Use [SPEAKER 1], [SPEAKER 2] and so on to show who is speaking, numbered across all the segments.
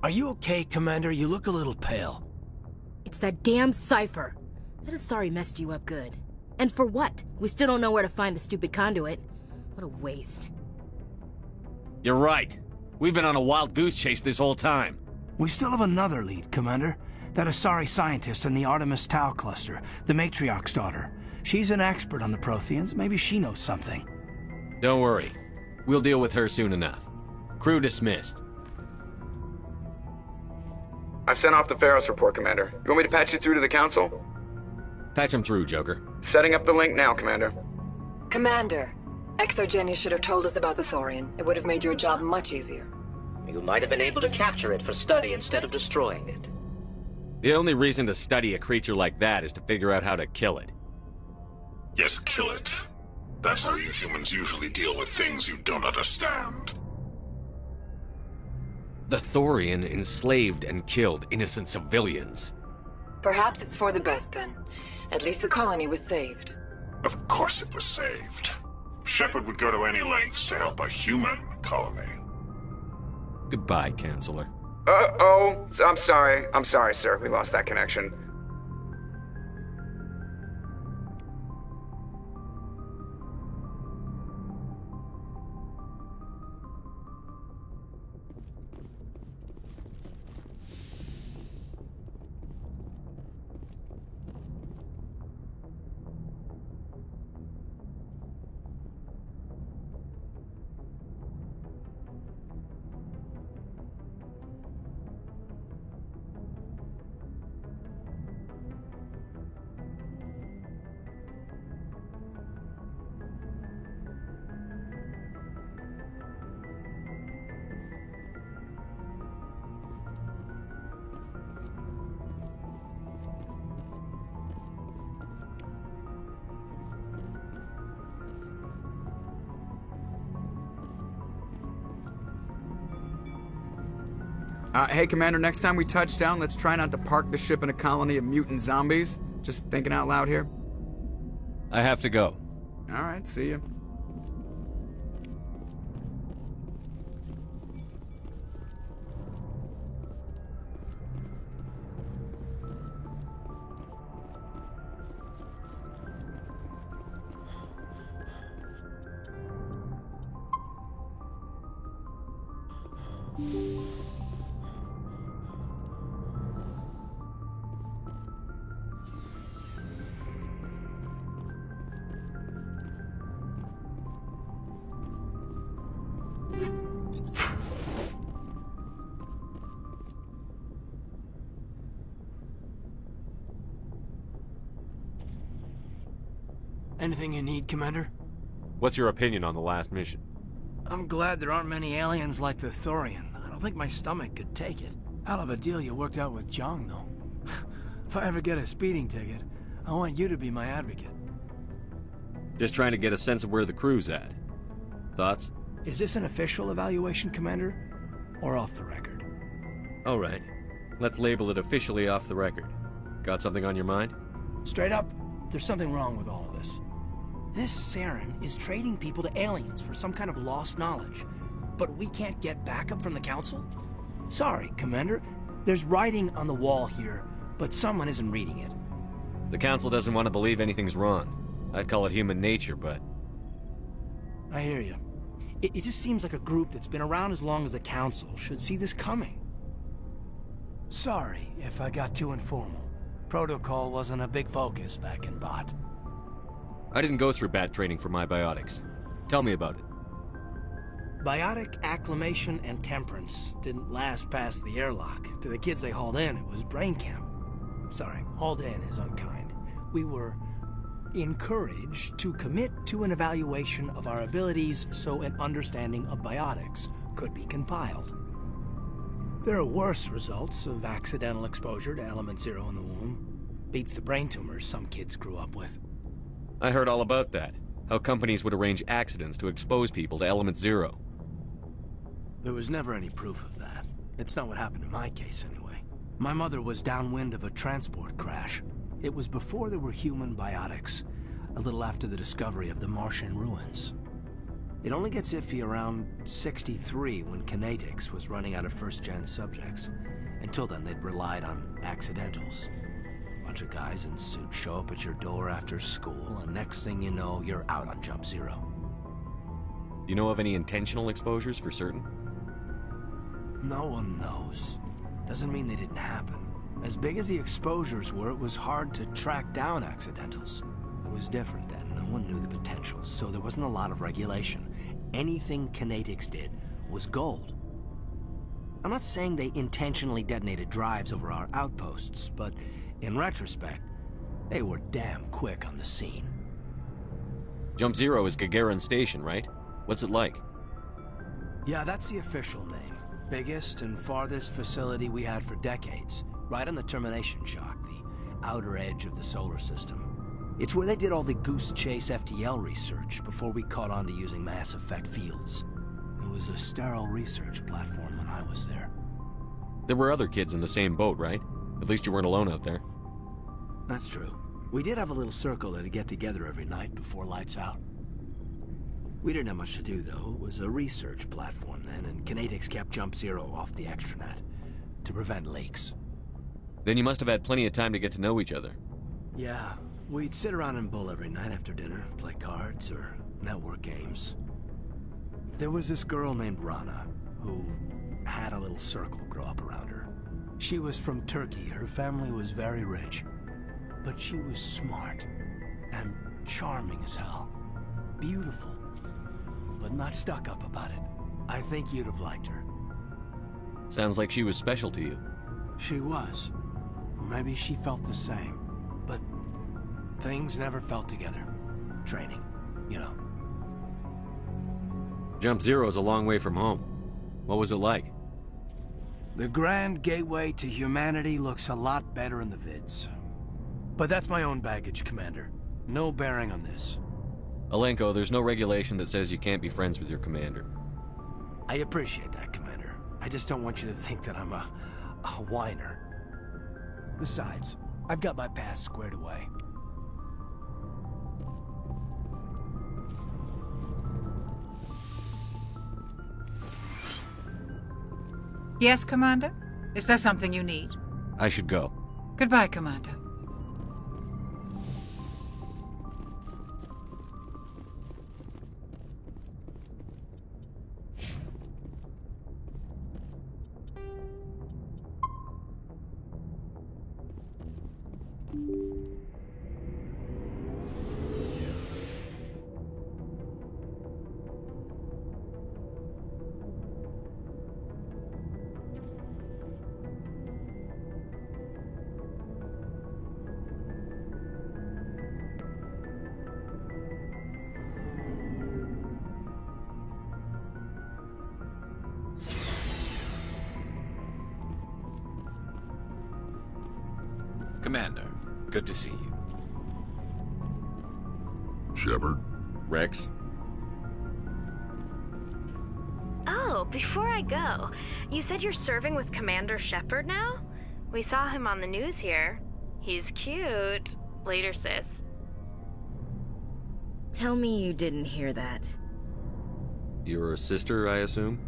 [SPEAKER 1] Are you okay, Commander? You look a little pale.
[SPEAKER 2] It's that damn cipher. That Asari messed you up good. And for what? We still don't know where to find the stupid conduit. What a waste.
[SPEAKER 3] You're right. We've been on a wild goose chase this whole time.
[SPEAKER 1] We still have another lead, Commander. That Asari scientist in the Artemis Tau cluster, the Matriarch's daughter. She's an expert on the Protheans. Maybe she knows something.
[SPEAKER 3] Don't worry. We'll deal with her soon enough. Crew dismissed.
[SPEAKER 4] I've sent off the Feros report, Commander. You want me to patch you through to the Council?
[SPEAKER 3] Patch him through, Joker.
[SPEAKER 4] Setting up the link now, Commander.
[SPEAKER 5] Commander, Exogeny should have told us about the Thorian. It would have made your job much easier.
[SPEAKER 6] You might have been able to capture it for study instead of destroying it.
[SPEAKER 3] The only reason to study a creature like that is to figure out how to kill it.
[SPEAKER 7] Yes, kill it. That's how you humans usually deal with things you don't understand.
[SPEAKER 3] The Thorian enslaved and killed innocent civilians.
[SPEAKER 5] Perhaps it's for the best then. At least the colony was saved.
[SPEAKER 7] Of course it was saved. Shepard would go to any lengths to help a human colony.
[SPEAKER 3] Goodbye, Counselor.
[SPEAKER 4] Uh-oh. I'm sorry. I'm sorry, sir. We lost that connection. Hey, Commander, next time we touch down, let's try not to park the ship in a colony of mutant zombies. Just thinking out loud here.
[SPEAKER 3] I have to go.
[SPEAKER 4] All right, see you.
[SPEAKER 1] Anything you need, Commander?
[SPEAKER 3] What's your opinion on the last mission?
[SPEAKER 1] I'm glad there aren't many aliens like the Thorian. I don't think my stomach could take it. Hell of a deal you worked out with Jong, though. If I ever get a speeding ticket, I want you to be my advocate.
[SPEAKER 3] Just trying to get a sense of where the crew's at. Thoughts?
[SPEAKER 1] Is this an official evaluation, Commander? Or off the record?
[SPEAKER 3] All right. Let's label it officially off the record. Got something on your mind?
[SPEAKER 1] Straight up, there's something wrong with all of this. This Saren is trading people to aliens for some kind of lost knowledge, but we can't get backup from the Council? Sorry, Commander. There's writing on the wall here, but someone isn't reading it.
[SPEAKER 3] The Council doesn't want to believe anything's wrong. I'd call it human nature, but...
[SPEAKER 1] I hear you. It just seems like a group that's been around as long as the Council should see this coming. Sorry if I got too informal. Protocol wasn't a big focus back in Bot.
[SPEAKER 3] I didn't go through bat training for my biotics. Tell me about it.
[SPEAKER 1] Biotic acclimation and temperance didn't last past the airlock. To the kids they hauled in, it was brain camp. Sorry, hauled in is unkind. We were encouraged to commit to an evaluation of our abilities so an understanding of biotics could be compiled. There are worse results of accidental exposure to Element Zero in the womb. Beats the brain tumors some kids grew up with.
[SPEAKER 3] I heard all about that. How companies would arrange accidents to expose people to Element Zero.
[SPEAKER 1] There was never any proof of that. It's not what happened in my case, anyway. My mother was downwind of a transport crash. It was before there were human biotics, a little after the discovery of the Martian ruins. It only gets iffy around 63 when Kinetics was running out of first-gen subjects. Until then, they'd relied on accidentals. Bunch of guys in suits show up at your door after school, and next thing you know, you're out on Jump Zero.
[SPEAKER 3] You know of any intentional exposures for certain?
[SPEAKER 1] No one knows. Doesn't mean they didn't happen. As big as the exposures were, it was hard to track down accidentals. It was different then. No one knew the potential, so there wasn't a lot of regulation. Anything Kinetics did was gold. I'm not saying they intentionally detonated drives over our outposts, but in retrospect, they were damn quick on the scene.
[SPEAKER 3] Jump Zero is Gagarin Station, right? What's it like?
[SPEAKER 1] Yeah, that's the official name. Biggest and farthest facility we had for decades. Right on the termination shock, the outer edge of the solar system. It's where they did all the Goose Chase FTL research before we caught on to using mass effect fields. It was a sterile research platform when I was there.
[SPEAKER 3] There were other kids in the same boat, right? At least you weren't alone out there.
[SPEAKER 1] That's true. We did have a little circle that'd get together every night before lights out. We didn't have much to do, though. It was a research platform then, and Kinetics kept Jump Zero off the extranet to prevent leaks.
[SPEAKER 3] Then you must have had plenty of time to get to know each other.
[SPEAKER 1] Yeah, we'd sit around and bull every night after dinner, play cards or network games. There was this girl named Rana, who had a little circle grow up around her. She was from Turkey. Her family was very rich. But she was smart and charming as hell. Beautiful, but not stuck up about it. I think you'd have liked her.
[SPEAKER 3] Sounds like she was special to you.
[SPEAKER 1] She was. Maybe she felt the same. But things never felt together. Training, you know.
[SPEAKER 3] Jump Zero's a long way from home. What was it like?
[SPEAKER 1] The grand gateway to humanity looks a lot better in the vids. But that's my own baggage, Commander. No bearing on this.
[SPEAKER 3] Alenko, there's no regulation that says you can't be friends with your commander.
[SPEAKER 1] I appreciate that, Commander. I just don't want you to think that I'm a whiner. Besides, I've got my past squared away.
[SPEAKER 8] Yes, Commander? Is there something you need?
[SPEAKER 3] I should go.
[SPEAKER 8] Goodbye, Commander.
[SPEAKER 9] Commander, good to see you.
[SPEAKER 7] Shepard?
[SPEAKER 3] Rex?
[SPEAKER 10] Oh, before I go, you said you're serving with Commander Shepard now? We saw him on the news here. He's cute. Later, sis.
[SPEAKER 2] Tell me you didn't hear that.
[SPEAKER 3] You're a sister, I assume?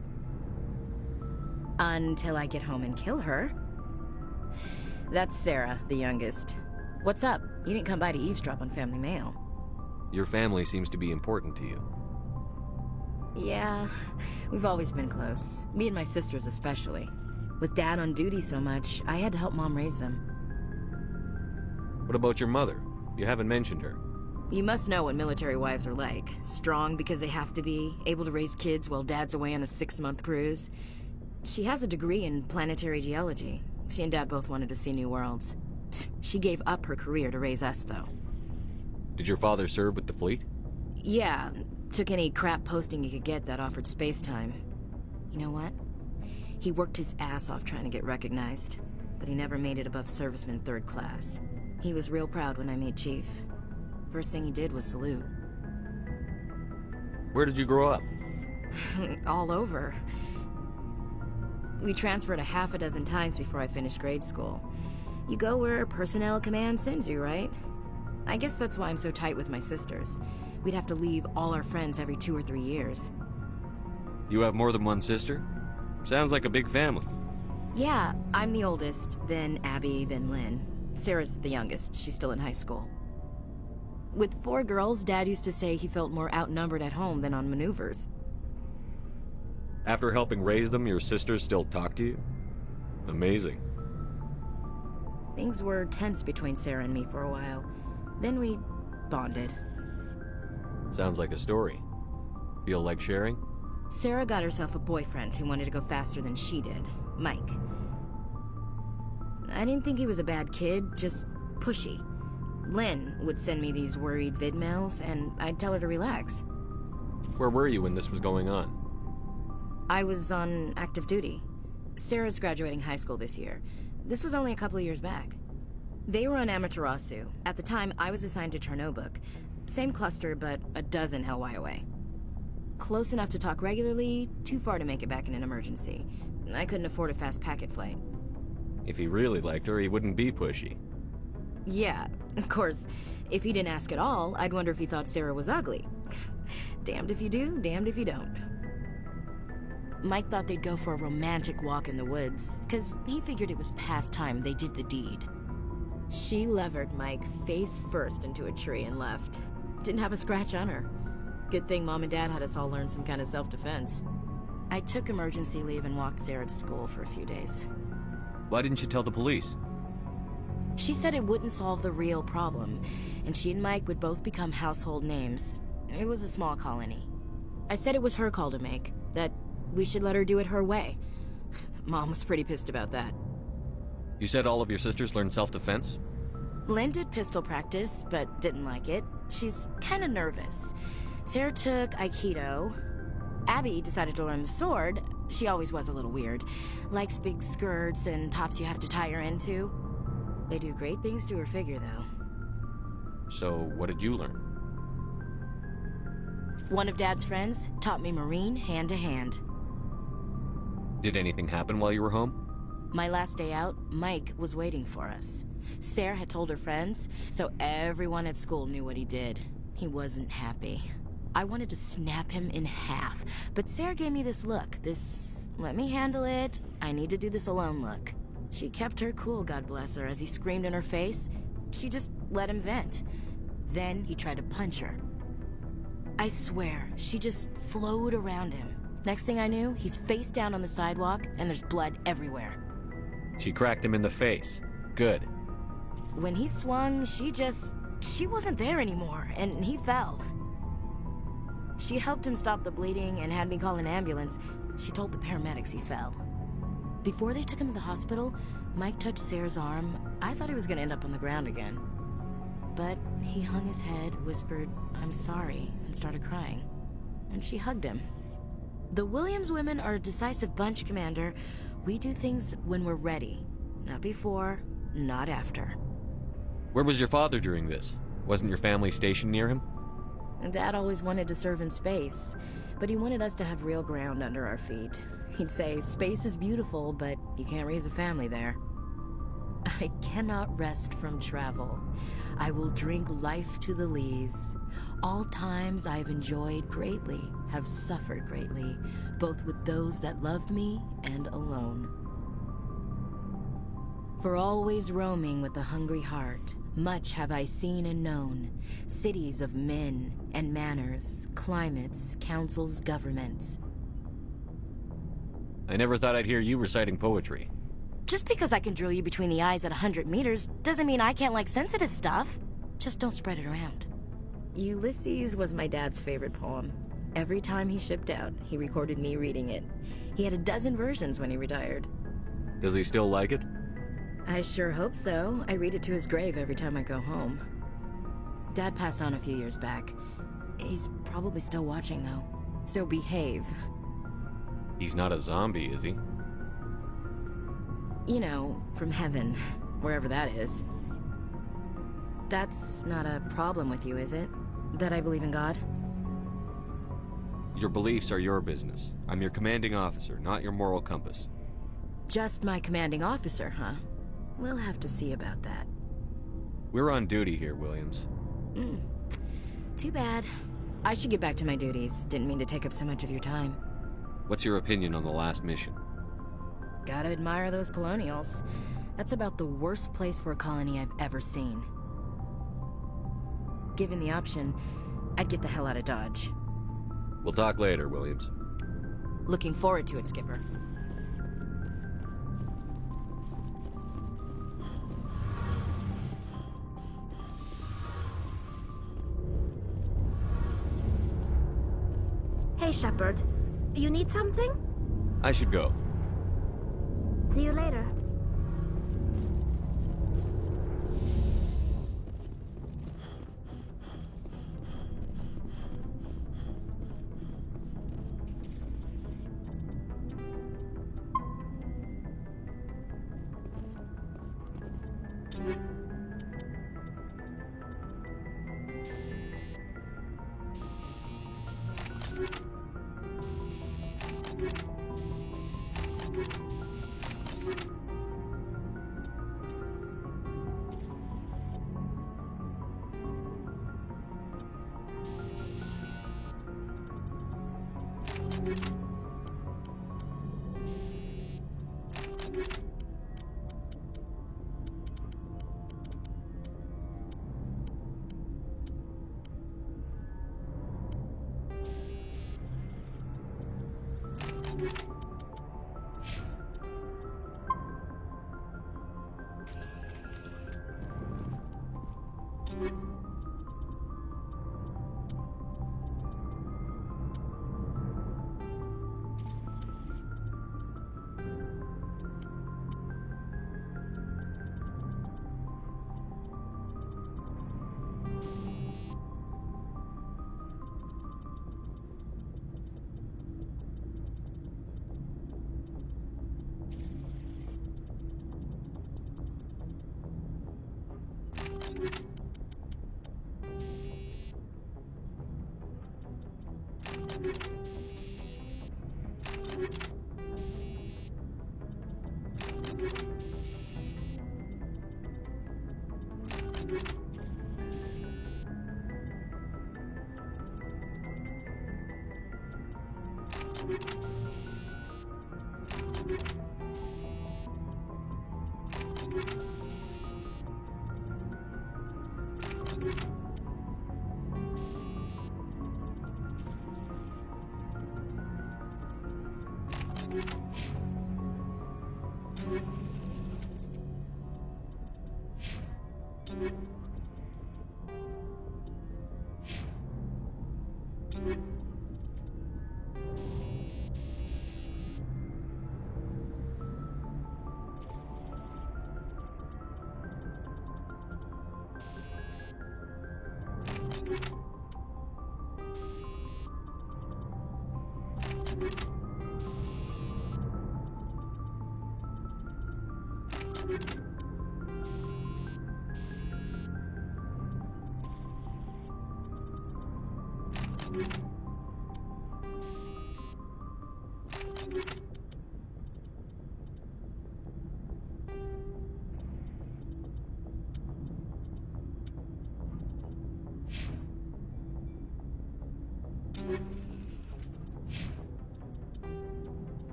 [SPEAKER 2] Until I get home and kill her. That's Sarah, the youngest. What's up? You didn't come by to eavesdrop on family mail.
[SPEAKER 3] Your family seems to be important to you.
[SPEAKER 2] Yeah, we've always been close. Me and my sisters especially. With Dad on duty so much, I had to help Mom raise them.
[SPEAKER 3] What about your mother? You haven't mentioned her.
[SPEAKER 2] You must know what military wives are like. Strong because they have to be, able to raise kids while Dad's away on a 6-month cruise. She has a degree in planetary geology. She and Dad both wanted to see new worlds. She gave up her career to raise us, though.
[SPEAKER 3] Did your father serve with the fleet?
[SPEAKER 2] Yeah, took any crap posting he could get that offered space time. You know what? He worked his ass off trying to get recognized, but he never made it above serviceman 3rd class. He was real proud when I made chief. First thing he did was salute.
[SPEAKER 3] Where did you grow up?
[SPEAKER 2] All over. We transferred a half a dozen times before I finished grade school. You go where personnel command sends you, right? I guess that's why I'm so tight with my sisters. We'd have to leave all our friends every 2 or 3 years.
[SPEAKER 3] You have more than one sister? Sounds like a big family.
[SPEAKER 2] Yeah, I'm the oldest, then Abby, then Lynn. Sarah's the youngest. She's still in high school. With 4 girls, Dad used to say he felt more outnumbered at home than on maneuvers.
[SPEAKER 3] After helping raise them, your sisters still talk to you? Amazing.
[SPEAKER 2] Things were tense between Sarah and me for a while. Then we bonded.
[SPEAKER 3] Sounds like a story. Feel like sharing?
[SPEAKER 2] Sarah got herself a boyfriend who wanted to go faster than she did, Mike. I didn't think he was a bad kid, just pushy. Lynn would send me these worried vid mails, and I'd tell her to relax.
[SPEAKER 3] Where were you when this was going on?
[SPEAKER 2] I was on active duty. Sarah's graduating high school this year. This was only a couple of years back. They were on Amaterasu. At the time, I was assigned to Chernobog. Same cluster, but a dozen LY away. Close enough to talk regularly, too far to make it back in an emergency. I couldn't afford a fast packet flight.
[SPEAKER 3] If he really liked her, he wouldn't be pushy.
[SPEAKER 2] Yeah, of course. If he didn't ask at all, I'd wonder if he thought Sarah was ugly. Damned if you do, damned if you don't. Mike thought they'd go for a romantic walk in the woods, because he figured it was past time they did the deed. She levered Mike face first into a tree and left. Didn't have a scratch on her. Good thing Mom and Dad had us all learn some kind of self-defense. I took emergency leave and walked Sarah to school for a few days.
[SPEAKER 3] Why didn't you tell the police?
[SPEAKER 2] She said it wouldn't solve the real problem, and she and Mike would both become household names. It was a small colony. I said it was her call to make, that we should let her do it her way. Mom was pretty pissed about that.
[SPEAKER 3] You said all of your sisters learned self-defense?
[SPEAKER 2] Lynn did pistol practice, but didn't like it. She's kind of nervous. Sarah took Aikido. Abby decided to learn the sword. She always was a little weird. Likes big skirts and tops you have to tie her into. They do great things to her figure, though.
[SPEAKER 3] So, what did you learn?
[SPEAKER 2] One of Dad's friends taught me Marine hand-to-hand.
[SPEAKER 3] Did anything happen while you were home?
[SPEAKER 2] My last day out, Mike was waiting for us. Sarah had told her friends, so everyone at school knew what he did. He wasn't happy. I wanted to snap him in half, but Sarah gave me this look, this let me handle it, I need to do this alone look. She kept her cool, God bless her, as he screamed in her face. She just let him vent. Then he tried to punch her. I swear, she just flowed around him. Next thing I knew, he's face down on the sidewalk, and there's blood everywhere.
[SPEAKER 3] She cracked him in the face. Good.
[SPEAKER 2] When he swung, she wasn't there anymore, and he fell. She helped him stop the bleeding and had me call an ambulance. She told the paramedics he fell. Before they took him to the hospital, Mike touched Sarah's arm. I thought he was gonna end up on the ground again. But he hung his head, whispered, "I'm sorry," and started crying. And she hugged him. The Williams women are a decisive bunch, Commander. We do things when we're ready. Not before, not after.
[SPEAKER 3] Where was your father during this? Wasn't your family stationed near him?
[SPEAKER 2] Dad always wanted to serve in space, but he wanted us to have real ground under our feet. He'd say, space is beautiful, but you can't raise a family there. I cannot rest from travel. I will drink life to the lees. All times I have enjoyed greatly, have suffered greatly, both with those that loved me and alone. For always roaming with a hungry heart, much have I seen and known, cities of men and manners, climates, councils, governments.
[SPEAKER 3] I never thought I'd hear you reciting poetry.
[SPEAKER 2] Just because I can drill you between the eyes at 100 meters doesn't mean I can't like sensitive stuff. Just don't spread it around. Ulysses was my dad's favorite poem. Every time he shipped out, he recorded me reading it. He had a dozen versions when he retired.
[SPEAKER 3] Does he still like it?
[SPEAKER 2] I sure hope so. I read it to his grave every time I go home. Dad passed on a few years back. He's probably still watching, though. So behave.
[SPEAKER 3] He's not a zombie, is he?
[SPEAKER 2] You know, from heaven, wherever that is. That's not a problem with you, is it? That I believe in God?
[SPEAKER 3] Your beliefs are your business. I'm your commanding officer, not your moral compass.
[SPEAKER 2] Just my commanding officer, huh? We'll have to see about that.
[SPEAKER 3] We're on duty here, Williams.
[SPEAKER 2] Too bad. I should get back to my duties. Didn't mean to take up so much of your time.
[SPEAKER 3] What's your opinion on the last mission?
[SPEAKER 2] Gotta admire those colonials. That's about the worst place for a colony I've ever seen. Given the option, I'd get the hell out of Dodge.
[SPEAKER 3] We'll talk later, Williams.
[SPEAKER 2] Looking forward to it, Skipper.
[SPEAKER 11] Hey, Shepard. You need something?
[SPEAKER 3] I should go.
[SPEAKER 11] See you later.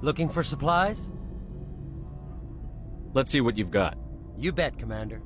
[SPEAKER 12] Looking for supplies?
[SPEAKER 3] Let's see what you've got.
[SPEAKER 12] You bet, Commander.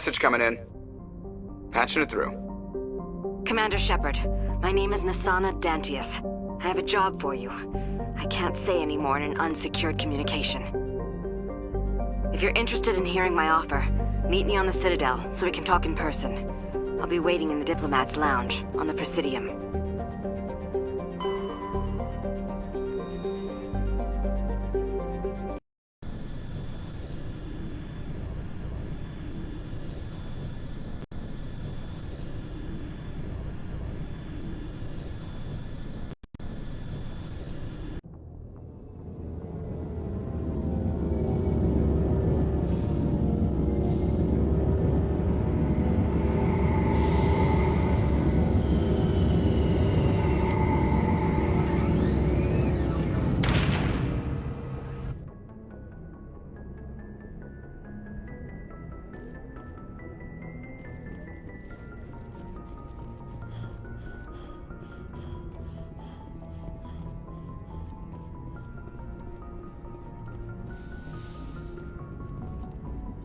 [SPEAKER 4] Message coming in. Patching it through.
[SPEAKER 2] Commander Shepard, my name is Nasana Dantius. I have a job for you. I can't say any more in an unsecured communication. If you're interested in hearing my offer, meet me on the Citadel so we can talk in person. I'll be waiting in the Diplomat's Lounge on the Presidium.